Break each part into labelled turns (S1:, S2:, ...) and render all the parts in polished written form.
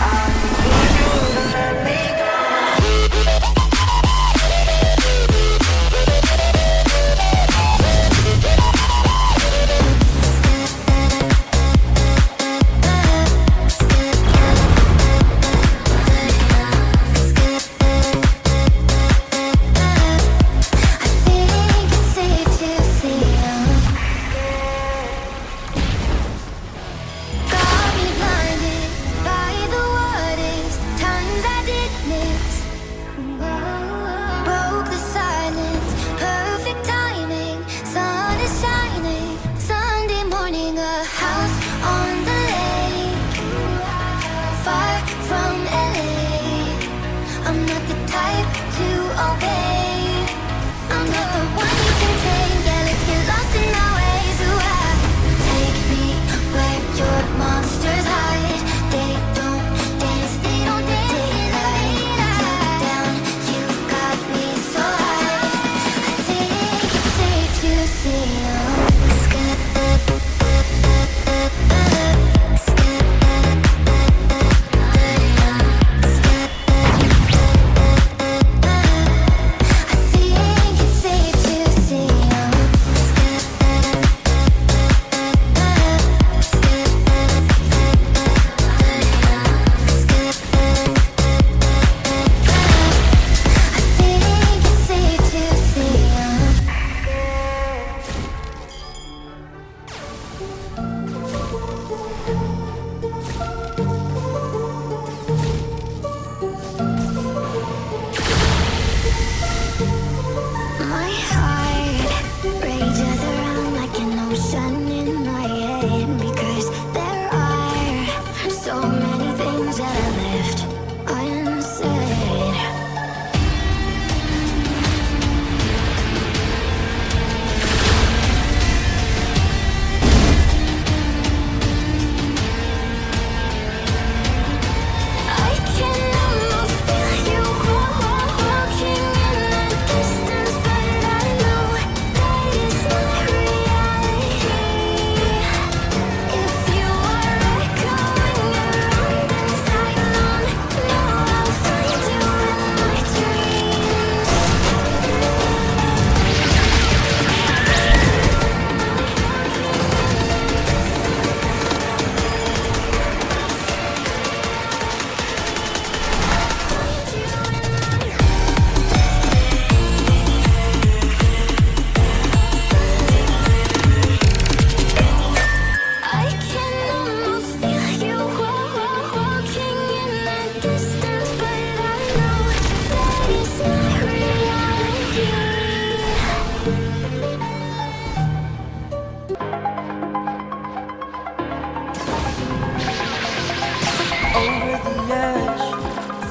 S1: I edge.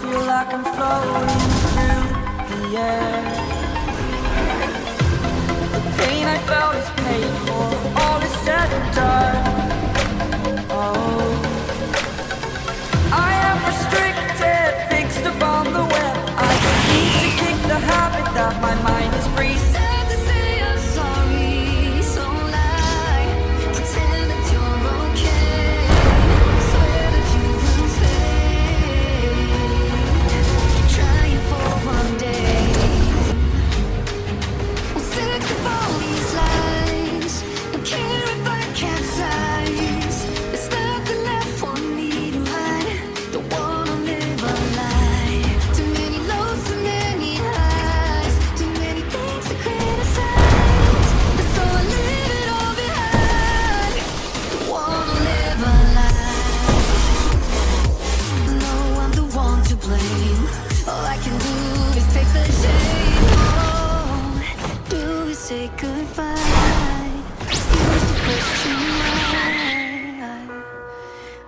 S1: Feel like I'm floating through the air. The pain I felt is paid for, all is said and done. Oh, I am restricted, fixed upon the web. I need to kick the habit that my mind is free.
S2: Sad to say I'm sorry, so lie, pretend that you're okay, swear that you will stay, trying for one day. I'm sick of all these lies, don't care if I capsize, there's nothing left for me to hide, don't wanna live a lie. Too many lows, too many highs, too many things to criticize, so I leave it all behind, don't wanna live a lie. No, I'm the one to blame, all I can do is take the shame. All do is say goodbye, used to question why.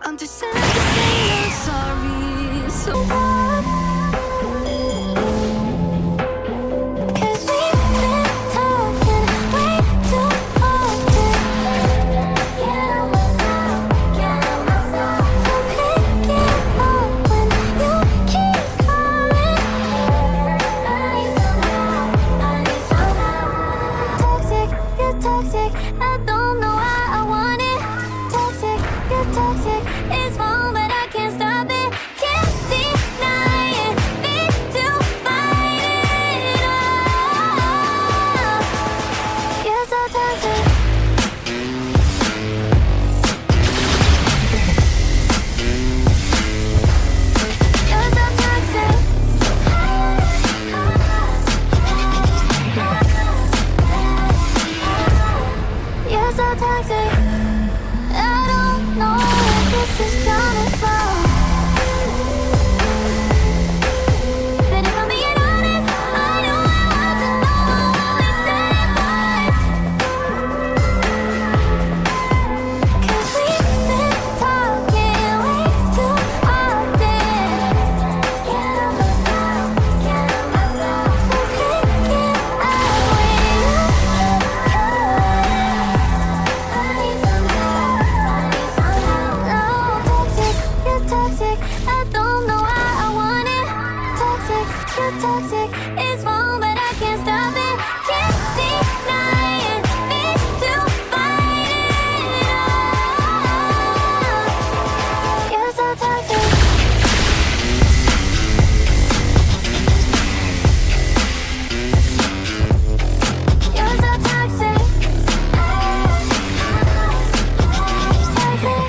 S2: I'm just sad to say I'm sorry, so what? 'Cause we've been talking way too often. Get on myself, so pick it up when you keep calling. I need some help. Toxic, you're toxic, I don't know how I want it. Toxic, you're toxic, it's wrong but I can't stop it. Can't deny it, need to fight it all. You're so toxic. You're so toxic. You're so toxic. I don't know where this is coming from, but if I'm being honest, I know I want to know who is saying lies. 'Cause we've been talking way too often. Get on myself, so pick it up when you keep calling. I need some help. No, toxic, you're toxic, I don't know how I want it. Toxic, you're toxic, it's wrong but I can't stop it. Can't deny it, need to fight it all. You're so toxic. You're so toxic. Toxic.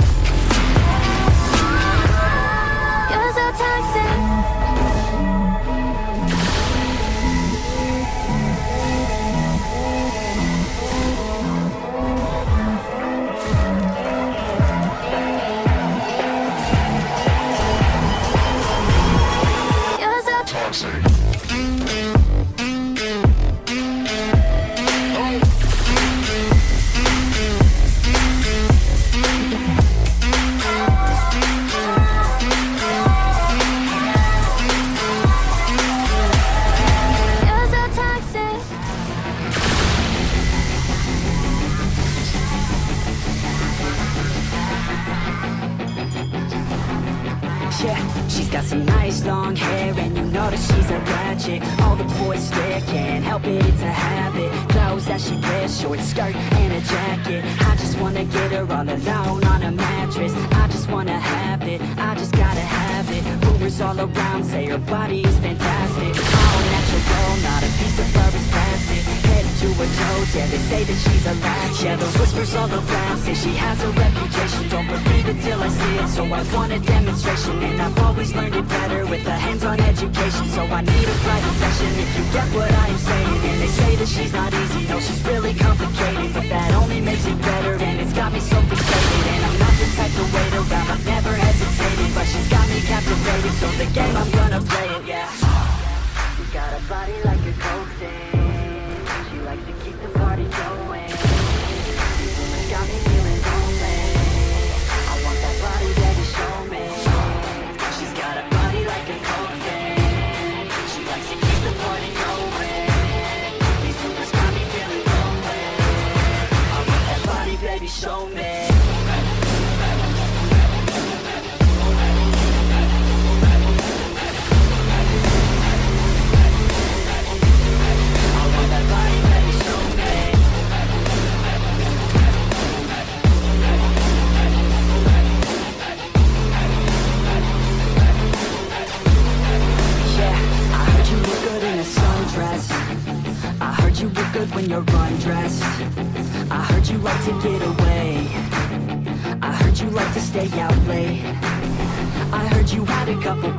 S2: You're so toxic. You're so toxic. You're so toxic.
S3: Yeah, she's got some nice long hair and you know that she's a ratchet. All the boys stare, can't help it, it's a habit. Clothes that she wears, short skirt and a jacket. I just wanna get her all alone on a mattress. I just wanna have it, I just gotta have it. Rumors all around say her body is fantastic. All natural, not a piece of fur is plastic. Head to her toes, yeah, they say that she's a latch. Yeah, the whispers all around say she has a reputation. Don't believe it till I see it, so I want a demonstration. And I've always learned it better with a hands-on education. So I need a private session if you get what I am saying. And they say that she's not easy, no, she's really complicated. But that only makes it better, and it's got me so fixated. And I'm not the type to wait around, I've never hesitated. But she's got me captivated, so the game I'm gonna play it, yeah. She's got a body like a coke thing. She likes to keep the party going. It's got me feeling lonely. I want that body that you show me. She's got a undress. I heard you look good when you're undressed. I heard you like to get away. I heard you like to stay out late. I heard you had a couple